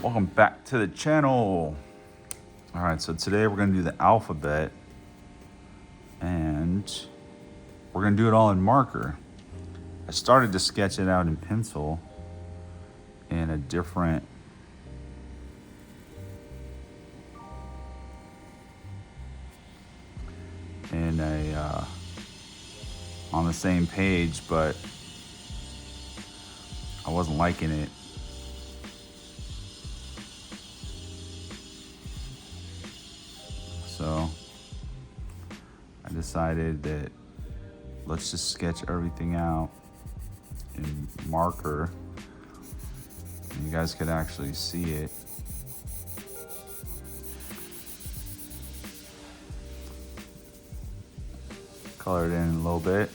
Welcome back to the channel. All right, so today we're gonna do the alphabet and we're gonna do it all in marker. I started to sketch it out in pencil in a different on the same page, but I wasn't liking it. So I decided that let's just sketch everything out in marker and you guys could actually see it. Color it in a little bit.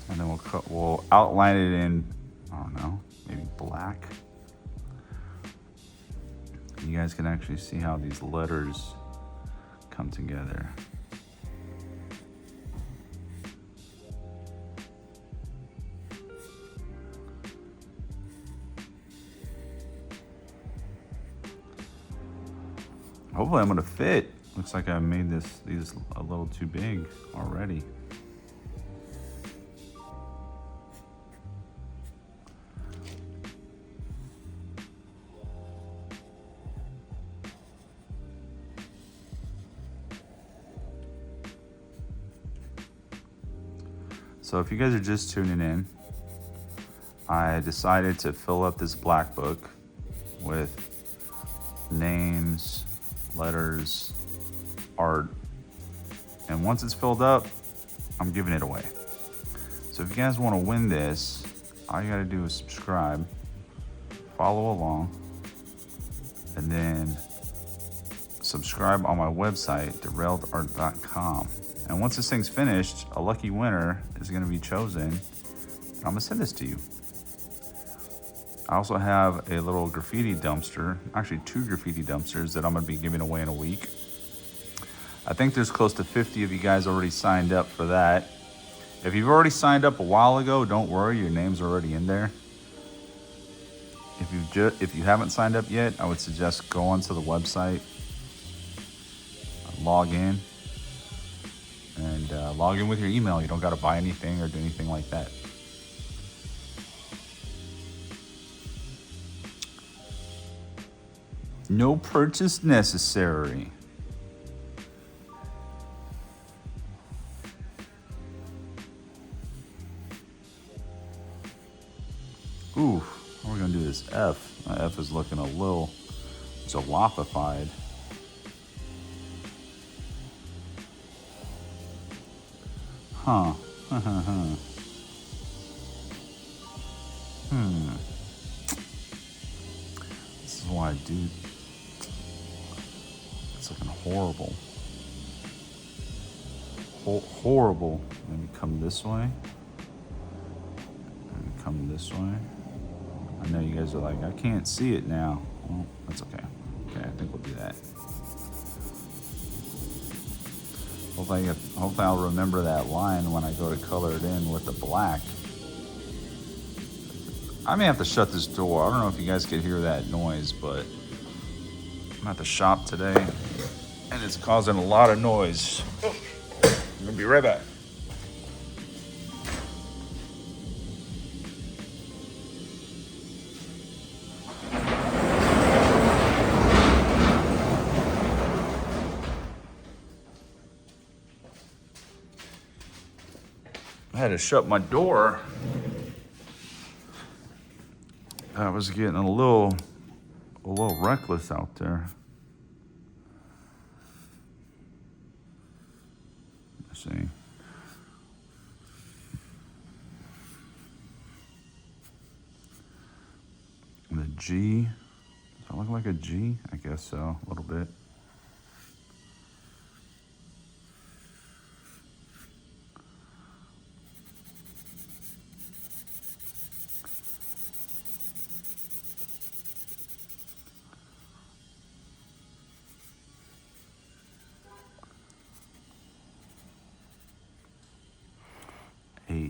And then we'll outline it in, I don't know, maybe black. You guys can actually see how these letters come together. Hopefully I'm gonna fit. Looks like I made these a little too big already. So if you guys are just tuning in, I decided to fill up this black book with names, letters, art, and once it's filled up, I'm giving it away. So if you guys want to win this, all you gotta do is subscribe, follow along, and then subscribe on my website, derailedart.com. And once this thing's finished, a lucky winner is gonna be chosen, and I'm gonna send this to you. I also have a little graffiti dumpster, actually 2 graffiti dumpsters that I'm gonna be giving away in a week. I think there's close to 50 of you guys already signed up for that. If you've already signed up a while ago, don't worry, your name's already in there. If you haven't signed up yet, I would suggest go onto the website, log in, and log in with your email. You don't gotta buy anything or do anything like that. No purchase necessary. Ooh, how are we gonna do this F? My F is looking a little jalopified. Huh. This is why I do. It's looking horrible. Horrible. Let me come this way. And come this way. I know you guys are like, I can't see it now. Well, that's okay. Okay, I think we'll do that. Hopefully I'll remember that line when I go to color it in with the black. I may have to shut this door. I don't know if you guys could hear that noise, but I'm at the shop today and it's causing a lot of noise. I'm gonna be right back. I had to shut my door. I was getting a little reckless out there. Let's see. The G. Does that look like a G? I guess so, a little bit.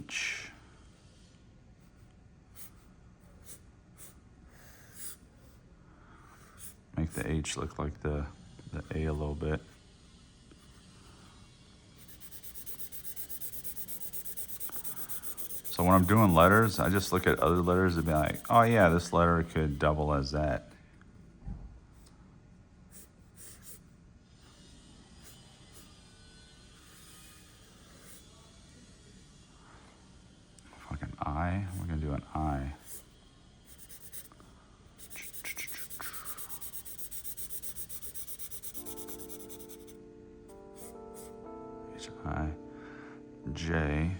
H. Make the H look like the A a little bit. So when I'm doing letters, I just look at other letters and be like, oh yeah, this letter could double as that. Fucking I, we're gonna do an I. H-I, J.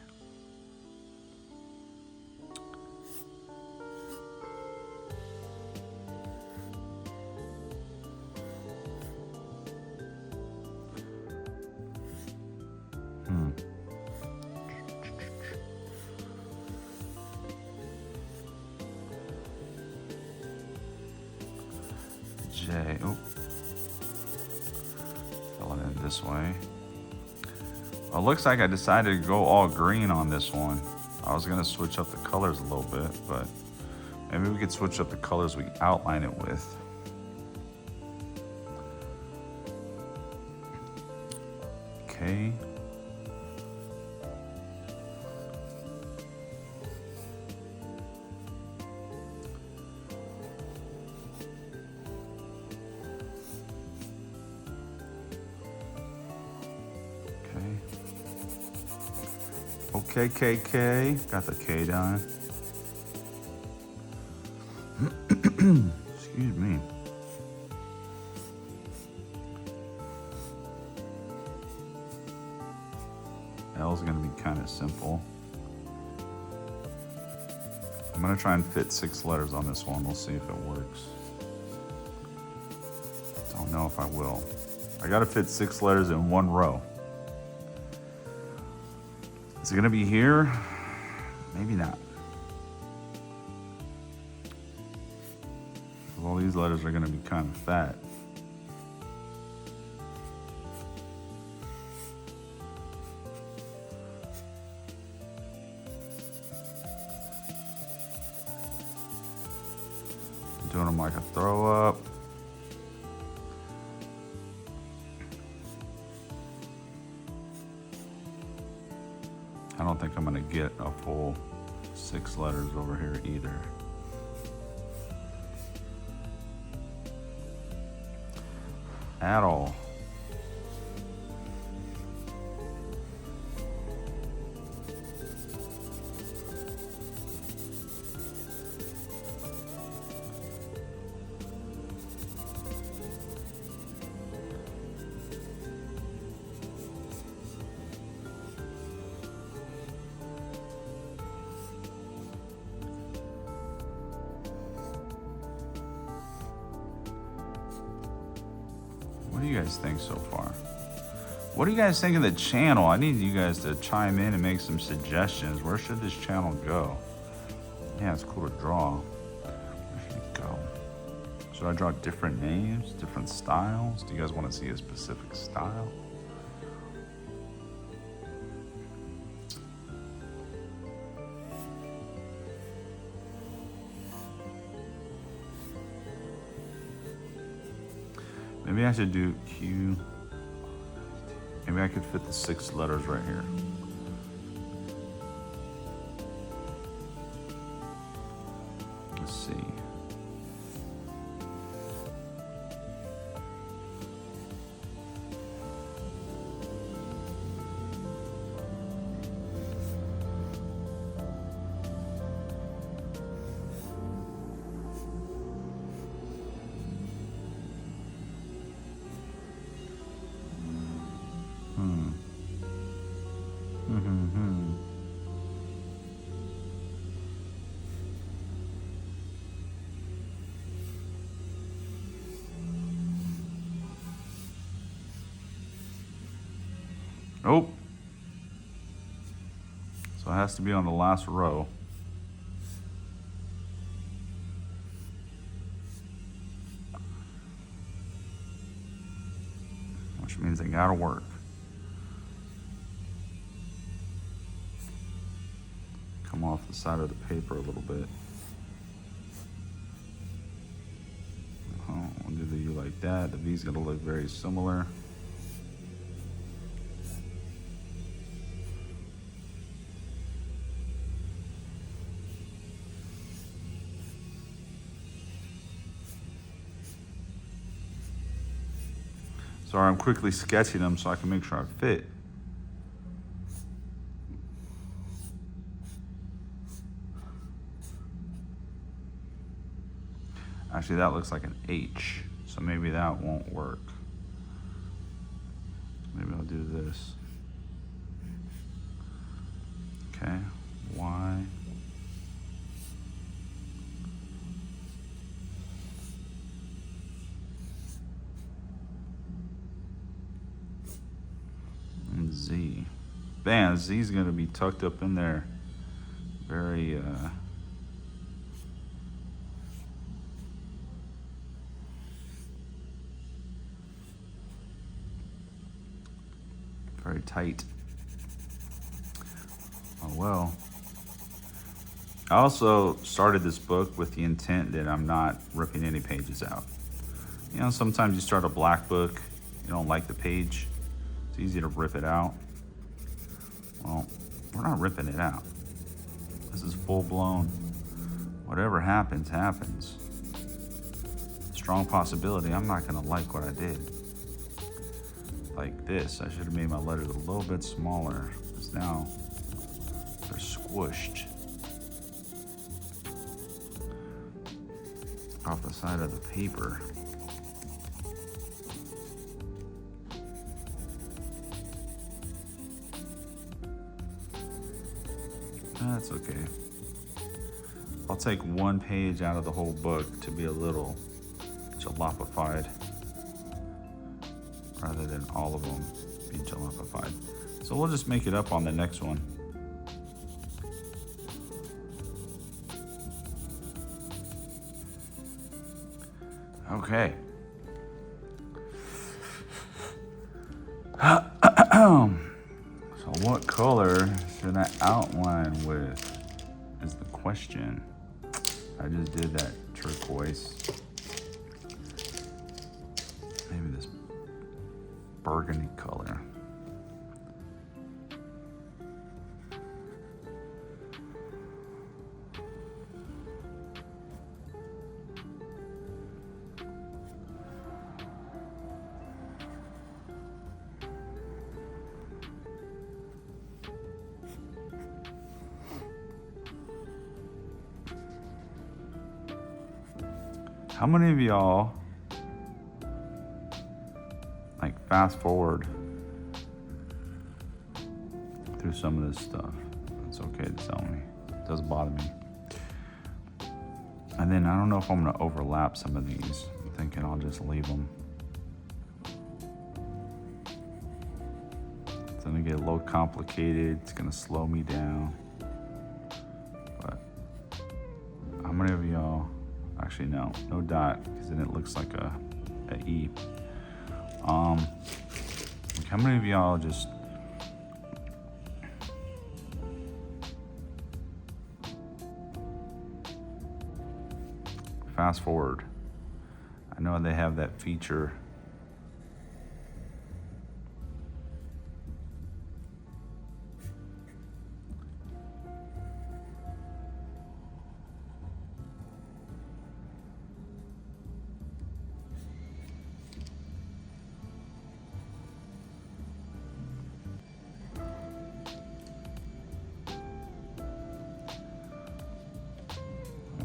J, oh, fill it in this way. Well, it looks like I decided to go all green on this one. I was gonna switch up the colors a little bit, but maybe we could switch up the colors we outline it with. Okay. Okay, KK. Got the K done. Excuse me. L is going to be kind of simple. I'm going to try and fit 6 letters on this one. We'll see if it works. Don't know if I will. I got to fit 6 letters in one row. Is it gonna be here? Maybe not. All these letters are gonna be kind of fat. I'm doing them like a throw up. I don't think I'm gonna get a full 6 letters over here either. At all. What do you guys think so far? What do you guys think of the channel? I need you guys to chime in and make some suggestions. Where should this channel go? Yeah, it's cool to draw. Where should it go? Should I draw different names, different styles? Do you guys want to see a specific style? Maybe I should do Q. Maybe I could fit the 6 letters right here. Let's see. Nope. So it has to be on the last row. Which means they gotta work. off the side of the paper a little bit. I'll do the U like that. The V's gonna look very similar. Sorry, I'm quickly sketching them so I can make sure I fit. Actually, that looks like an H, so maybe that won't work. Maybe I'll do this. Okay, Y. And Z. Bam, Z's gonna be tucked up in there. Very, very tight. Oh well. I also started this book with the intent that I'm not ripping any pages out. You know, sometimes you start a black book, you don't like the page, it's easy to rip it out. Well, we're not ripping it out. This is full blown. Whatever happens, happens. Strong possibility I'm not gonna like what I did. Like this, I should have made my letters a little bit smaller, because now they're squished off the side of the paper. That's okay. I'll take one page out of the whole book to be a little jalopified, rather than all of them be jalopified. So we'll just make it up on the next one. Okay. So what color should I outline with is the question. I just did that turquoise. Maybe this burgundy color. How many of y'all like fast forward through some of this stuff? It's okay to tell me. It doesn't bother me. And then I don't know if I'm gonna overlap some of these. I'm thinking I'll just leave them. It's gonna get a little complicated. It's gonna slow me down. But how many of y'all? Actually, no dot, because then it looks like a E. How many of y'all just fast forward? I know they have that feature.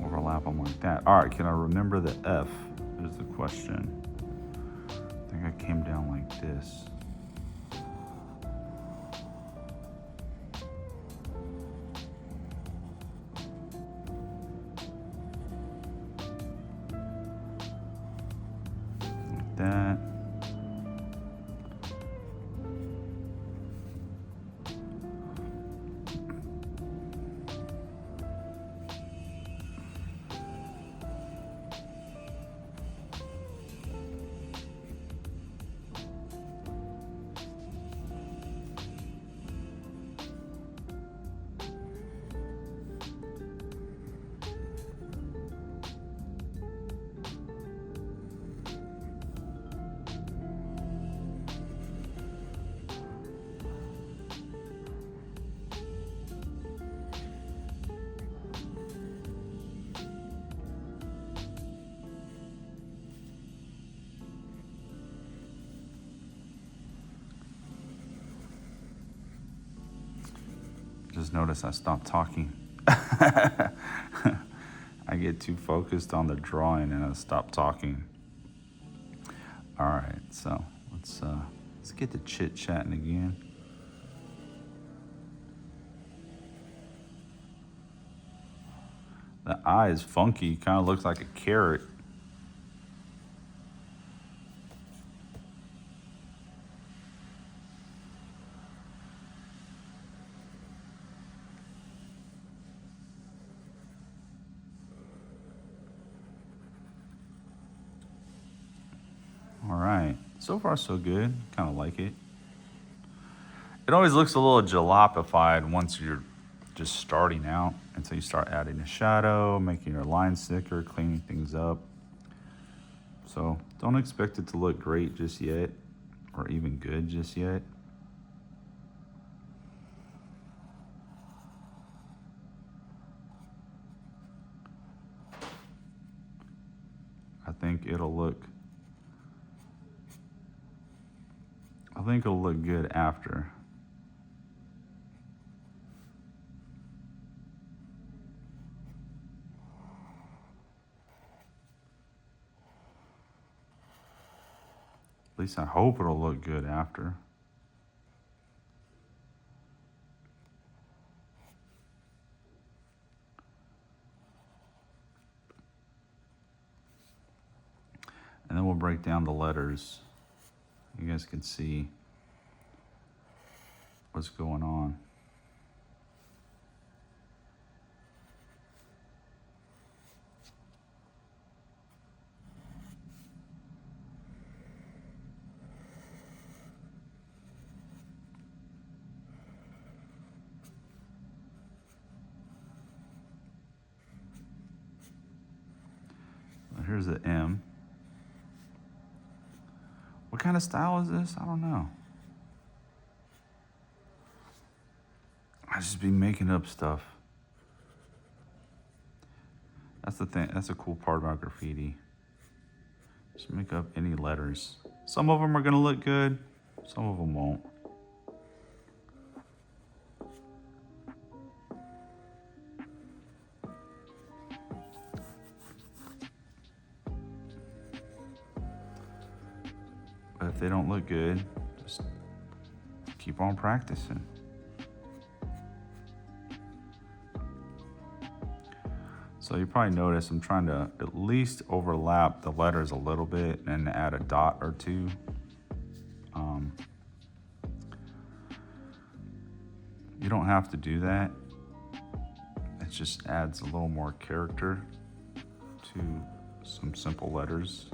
Overlap them like that. All right, can I remember the F is the question. I think I came down like this. Like that. just noticed I stopped talking. I get too focused on the drawing and I stop talking. All right, so let's get to chit chatting again. The eye is funky, kind of looks like a carrot. All right, so far so good. Kind of like it. It always looks a little jalopified once you're just starting out until you start adding a shadow, making your lines thicker, cleaning things up. So don't expect it to look great just yet, or even good just yet. I think it'll look good after. At least I hope it'll look good after. And then we'll break down the letters. You guys can see what's going on. Here's the M. What kind of style is this? I don't know. I just be making up stuff. That's the thing. That's a cool part about graffiti. Just make up any letters. Some of them are gonna look good. Some of them won't. But if they don't look good, just keep on practicing. So you probably notice I'm trying to at least overlap the letters a little bit and add a dot or two. You don't have to do that. It just adds a little more character to some simple letters.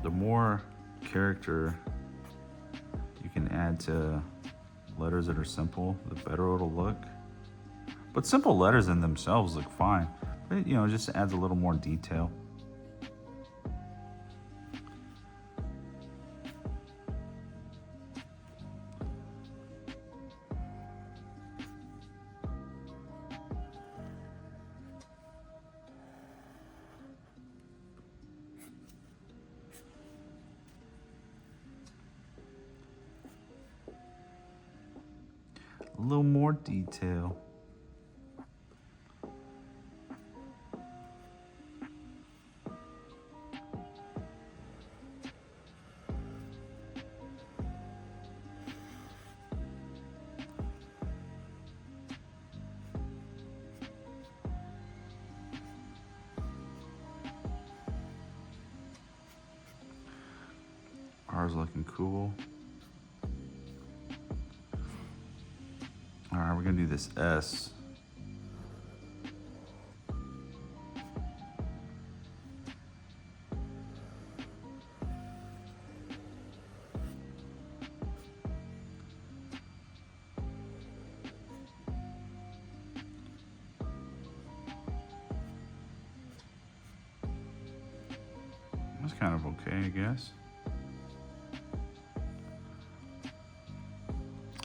The more character you can add to letters that are simple, the better it'll look. But simple letters in themselves look fine. But, you know, it just adds a little more detail. A little more detail. Ours looking cool. All right, we're gonna do this S. That's kind of okay, I guess.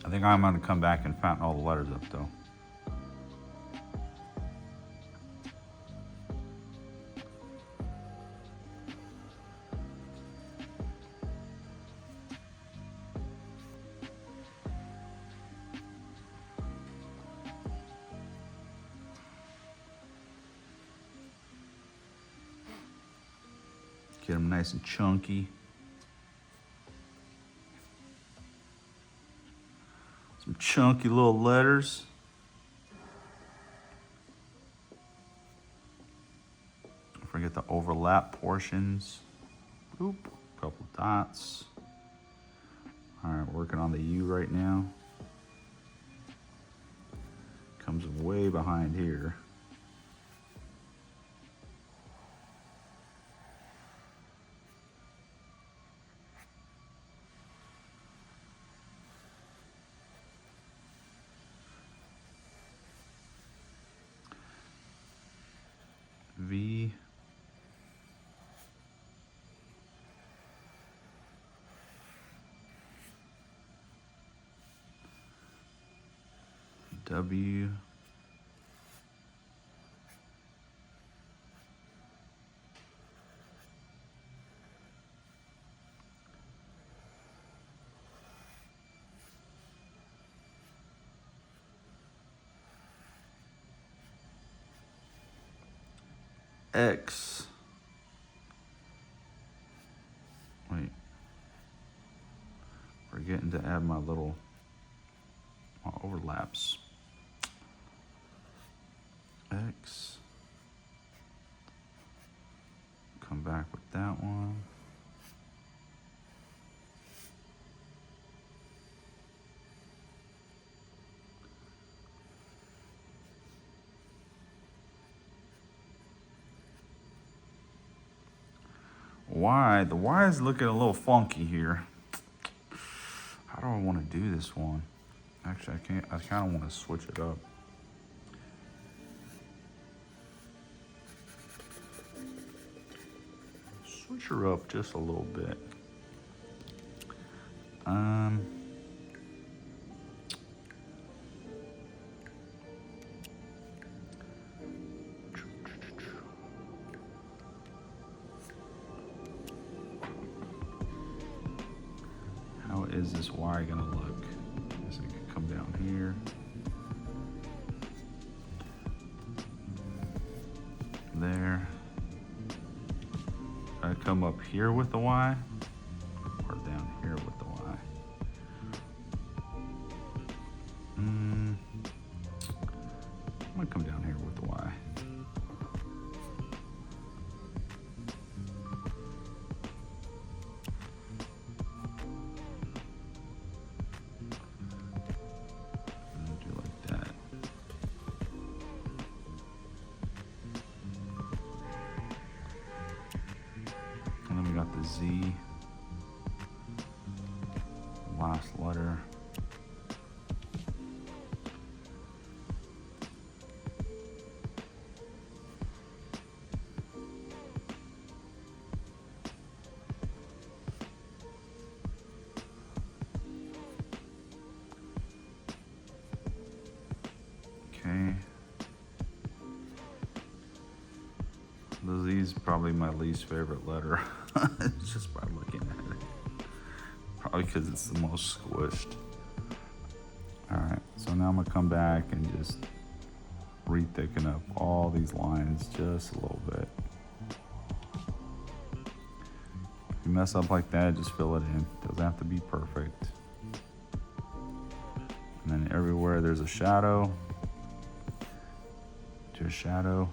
I think I'm gonna come back and fatten all the letters up though. Get them nice and chunky. Some chunky little letters. Don't forget the overlap portions. Oop, couple dots. All right, working on the U right now. Comes way behind here. V. W. X. Wait. Forgetting to add my little overlaps. X. Come back with that one. Y. The Y is looking a little funky here. How do I want to do this one? Actually, I can't. I kind of want to switch it up. Switch her up just a little bit. How is this Y gonna look? I guess I could come down here. There. I come up here with the Y, or down here with the Y. I'm gonna come down here with the Y. Do like that. And then we got the Z, last letter. Okay. The Z is probably my least favorite letter. It's just by looking at it. Probably because it's the most squished. Alright, so now I'm gonna come back and just re-thicken up all these lines just a little bit. If you mess up like that, just fill it in. Doesn't have to be perfect. And then everywhere there's a shadow, do a shadow.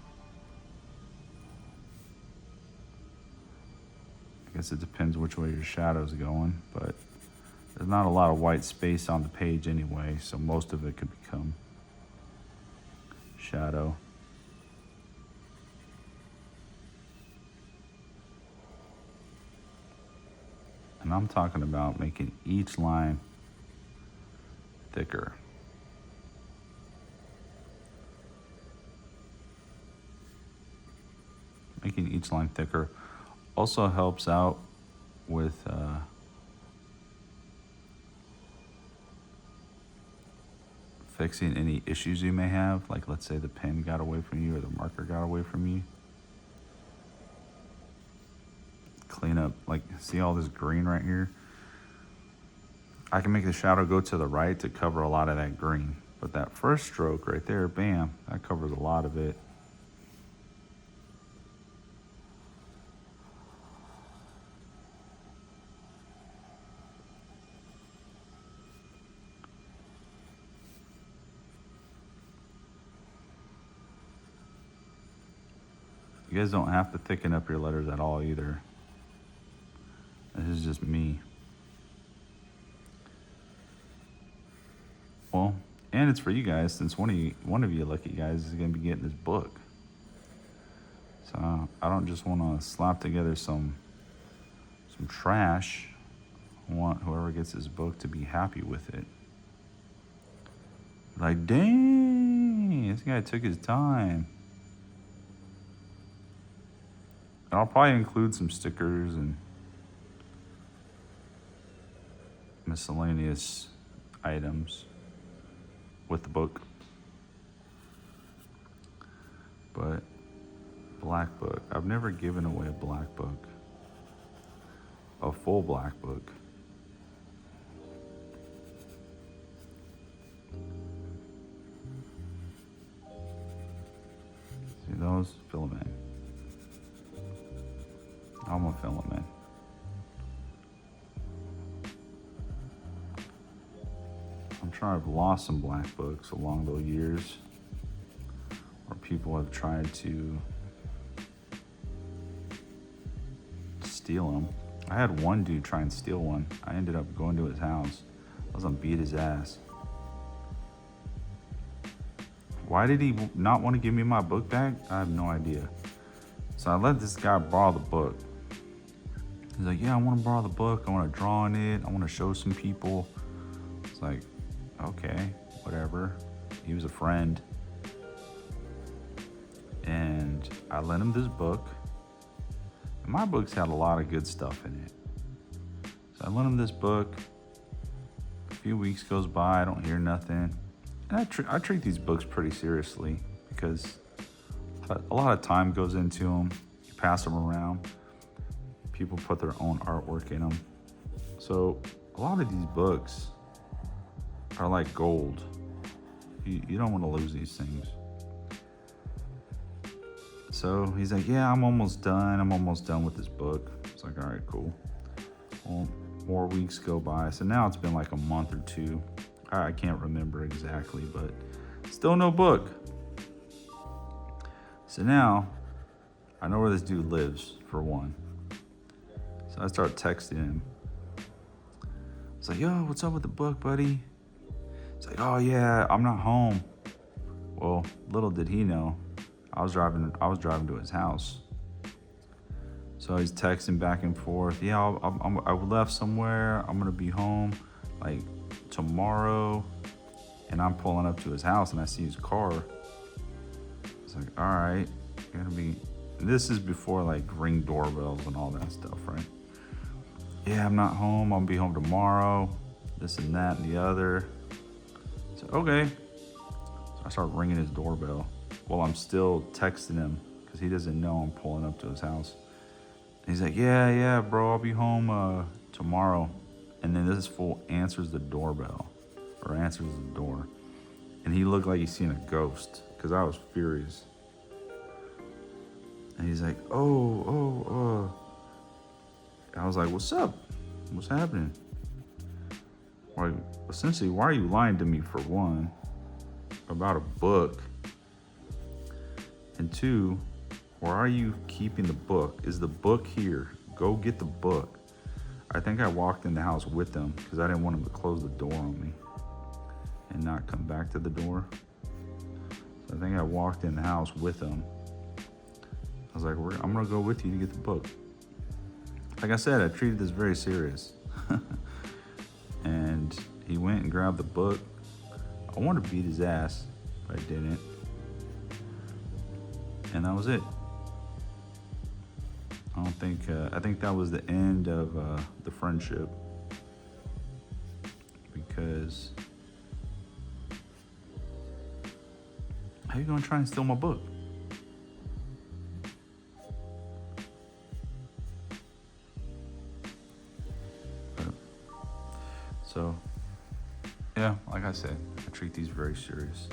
I guess it depends which way your shadow's going, but there's not a lot of white space on the page anyway, so most of it could become shadow. And I'm talking about making each line thicker. Making each line thicker also helps out with fixing any issues you may have, like let's say the pen got away from you or the marker got away from you. Clean up, like see all this green right here? I can make the shadow go to the right to cover a lot of that green, but that first stroke right there, bam, that covers a lot of it. You guys don't have to thicken up your letters at all either. This is just me. Well, and it's for you guys, since one of you lucky guys is gonna be getting this book. So I don't just want to slap together some trash. I want whoever gets this book to be happy with it. Like, dang, this guy took his time. And I'll probably include some stickers and miscellaneous items with the book. But black book, I've never given away a black book, a full black book. See those? Fill them in. I'm gonna fill them in. I'm sure I've lost some black books along those years where people have tried to steal them. I had one dude try and steal one. I ended up going to his house. I was gonna beat his ass. Why did he not want to give me my book back? I have no idea. So I let this guy borrow the book. He's like, yeah, I want to borrow the book. I want to draw on it. I want to show some people. It's like, okay, whatever. He was a friend. And I lent him this book. And my books had a lot of good stuff in it. So I lent him this book. A few weeks goes by, I don't hear nothing. And I treat these books pretty seriously because a lot of time goes into them. You pass them around. People put their own artwork in them. So a lot of these books are like gold. You don't want to lose these things. So he's like, yeah, I'm almost done with this book. It's like, all right, cool. Well, more weeks go by. So now it's been like a month or two. I can't remember exactly, but still no book. So now I know where this dude lives, for one. So I start texting him. It's like, yo, what's up with the book, buddy? It's like, oh yeah, I'm not home. Well, little did he know, I was driving to his house. So he's texting back and forth. Yeah, I left somewhere. I'm gonna be home like tomorrow. And I'm pulling up to his house and I see his car. It's like, all right, you're gonna be. This is before like Ring doorbells and all that stuff, right? Yeah, I'm not home. I'll be home tomorrow. This and that and the other. So okay. So I start ringing his doorbell while I'm still texting him because he doesn't know I'm pulling up to his house. And he's like, yeah, bro, I'll be home tomorrow. And then this fool answers the doorbell or answers the door. And he looked like he's seen a ghost because I was furious. And he's like, I was like, what's up? What's happening? Like, essentially, why are you lying to me, for one, about a book? And two, why are you keeping the book? Is the book here? Go get the book. I think I walked in the house with them because I didn't want him to close the door on me and not come back to the door. So I think I walked in the house with him. I was like, I'm gonna go with you to get the book. Like I said, I treated this very serious. And he went and grabbed the book. I wanted to beat his ass, but I didn't. And that was it. I think that was the end of the friendship. Because how you gonna try and steal my book? So, yeah, like I said, I treat these very serious.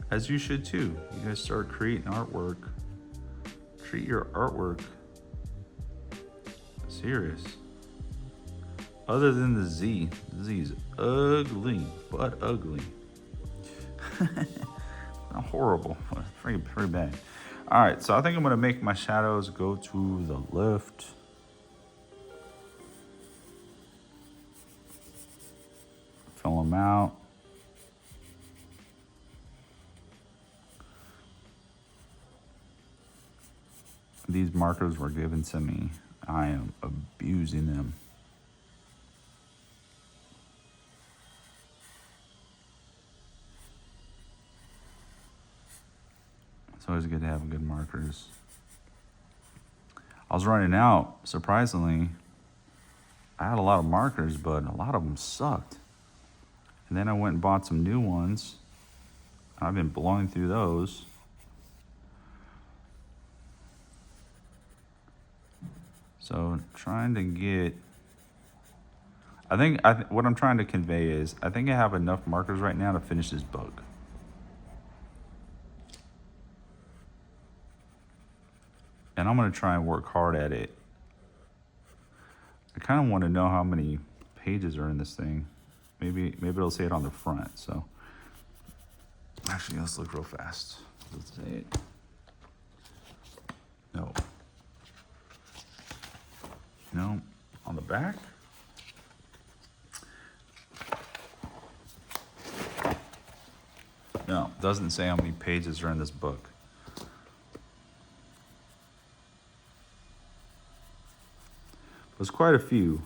As you should too. You guys start creating artwork. Treat your artwork serious. Other than the Z is ugly, but ugly. Horrible. Very, very bad. All right, so I think I'm gonna make my shadows go to the left. Fill them out. These markers were given to me. I am abusing them. It's always good to have good markers. I was running out, surprisingly. I had a lot of markers, but a lot of them sucked. And then I went and bought some new ones. I've been blowing through those. So trying to get, what I'm trying to convey is, I think I have enough markers right now to finish this book. And I'm gonna try and work hard at it. I kind of want to know how many pages are in this thing. Maybe it'll say it on the front. So actually, let's look real fast. Let's say it. No, on the back. No, doesn't say how many pages are in this book. There's quite a few.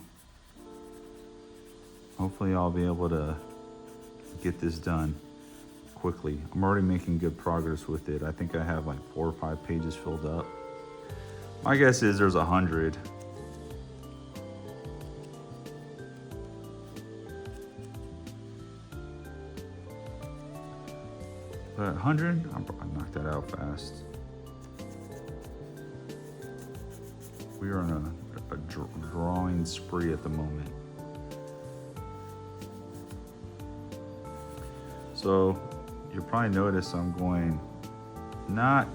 Hopefully I'll be able to get this done quickly. I'm already making good progress with it. I think I have like 4 or 5 pages filled up. My guess is there's 100. But 100, I knocked that out fast. We are on a drawing spree at the moment. So you'll probably notice I'm going not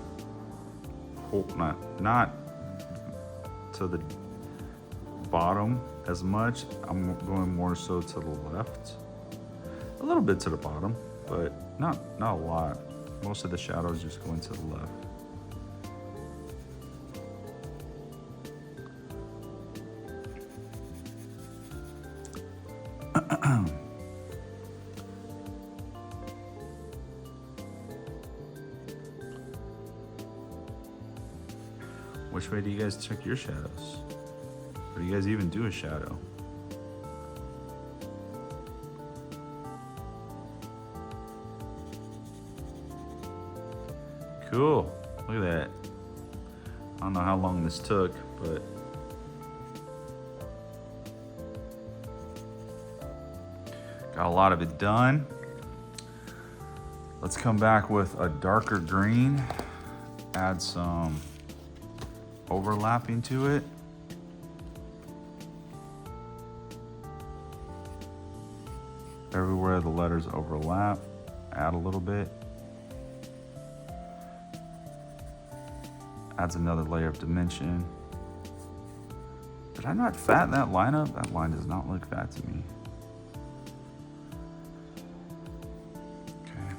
to the bottom as much. I'm going more so to the left, a little bit to the bottom, but not a lot. Most of the shadows just going to the left. Which way do you guys check your shadows? Or do you guys even do a shadow? Cool. Look at that. I don't know how long this took, but got a lot of it done. Let's come back with a darker green, add some overlapping to it. Everywhere the letters overlap, add a little bit. Adds another layer of dimension. Did I not fatten that line up? That line does not look fat to me. Okay.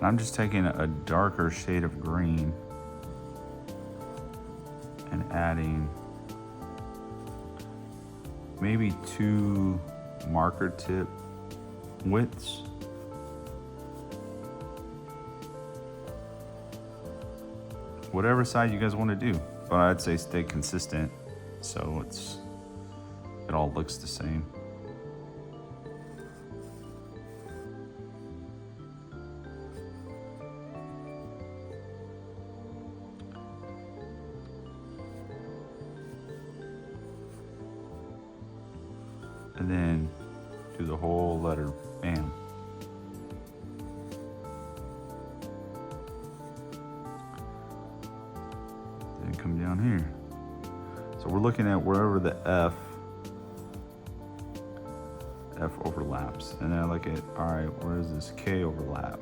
I'm just taking a darker shade of green and adding maybe 2 marker tip widths. Whatever side you guys want to do, but I'd say stay consistent so it all looks the same. And then do the whole letter, bam. down here. So we're looking at wherever the F overlaps. And then I look at, all right, where does this K overlap?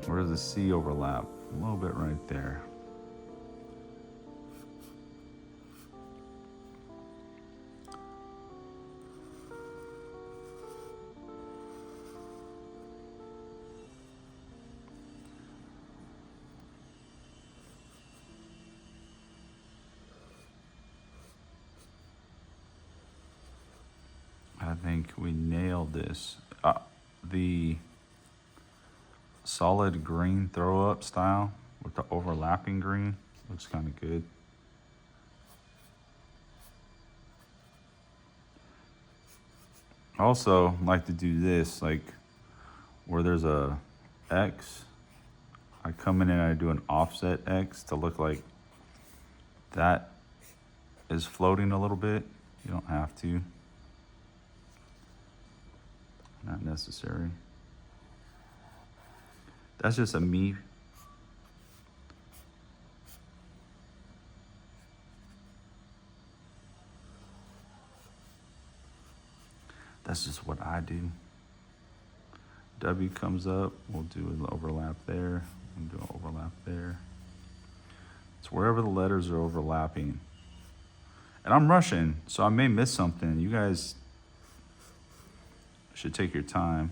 Where does the C overlap? A little bit right there. I think we nailed this. The solid green throw up style with the overlapping green looks kind of good. I also like to do this, like where there's a X, I come in and I do an offset X to look like that is floating a little bit. You don't have to. Not necessary. That's just a me. That's just what I do. W comes up, we'll do an overlap there, and do an overlap there. It's wherever the letters are overlapping. And I'm rushing, so I may miss something. You guys should take your time.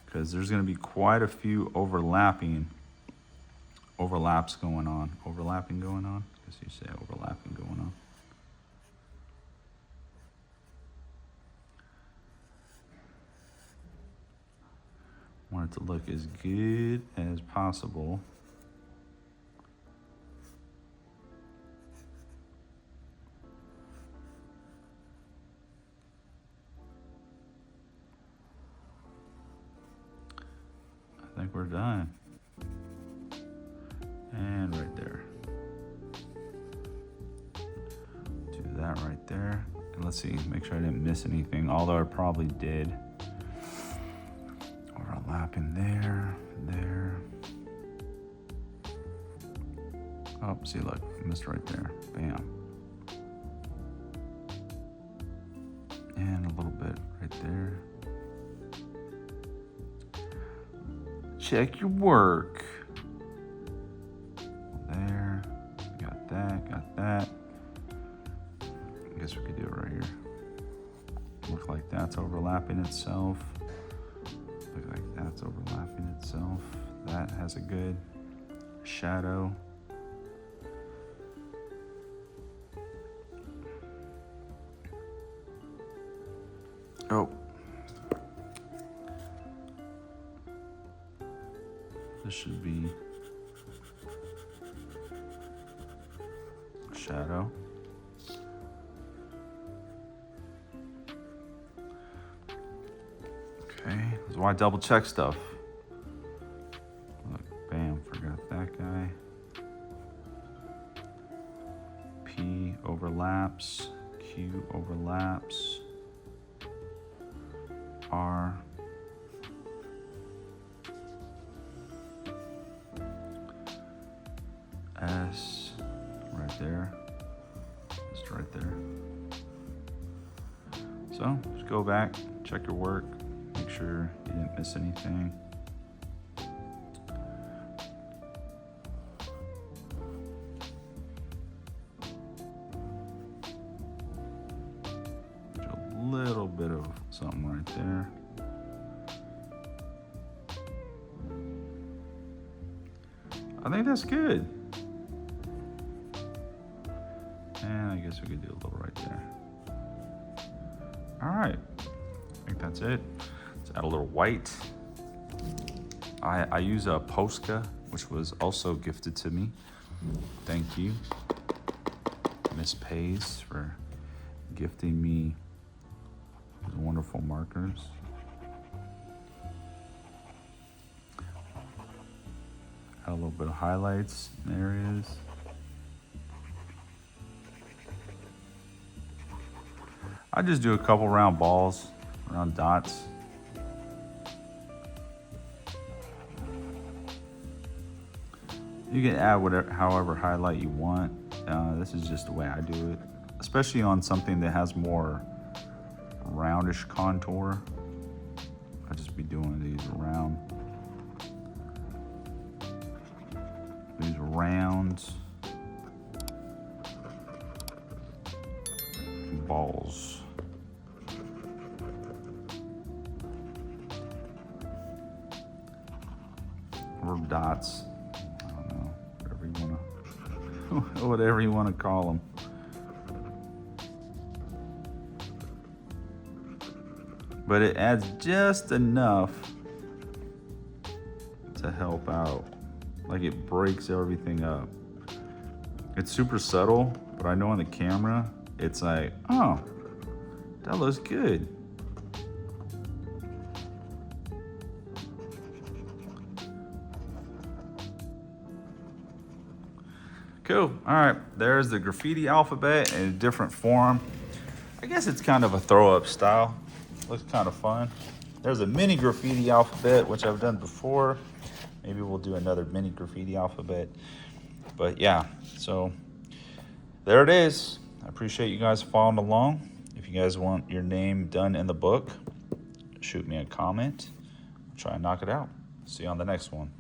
Because there's going to be quite a few overlaps going on. Overlapping going on? I guess you say overlapping going on. Want it to look as good as possible. I think we're done. And right there. Do that right there. And let's see, make sure I didn't miss anything, although I probably did. Overlapping there, there. Oh, see, look, missed right there. Bam. And a little bit right there. Check your work. There. Got that, got that. I guess we could do it right here. Look like that's overlapping itself. Look like that's overlapping itself. That has a good shadow. Oh. This should be shadow. Okay, that's why I double check stuff. Look, bam, forgot that guy. P overlaps, Q overlaps, R. S, right there, just right there. So just go back, check your work, make sure you didn't miss anything. A little bit of something right there. I think that's good. And I guess we could do a little right there. All right, I think that's it. Let's add a little white. I use a Posca, which was also gifted to me. Thank you, Miss Pays, for gifting me these wonderful markers. Add a little bit of highlights in areas. I just do a couple round balls, round dots. You can add whatever, however highlight you want. This is just the way I do it, especially on something that has more roundish contour. I'll just be doing these around. These rounds. Balls. Or dots. I don't know. Whatever you want to call them. But it adds just enough to help out. Like it breaks everything up. It's super subtle, but I know on the camera, it's like, oh, that looks good. Cool. All right, there's the graffiti alphabet in a different form. I guess it's kind of a throw-up style. Looks kind of fun. There's a mini graffiti alphabet, which I've done before. Maybe we'll do another mini graffiti alphabet. But yeah, so there it is. I appreciate you guys following along. If you guys want your name done in the book, shoot me a comment. I'll try and knock it out. See you on the next one.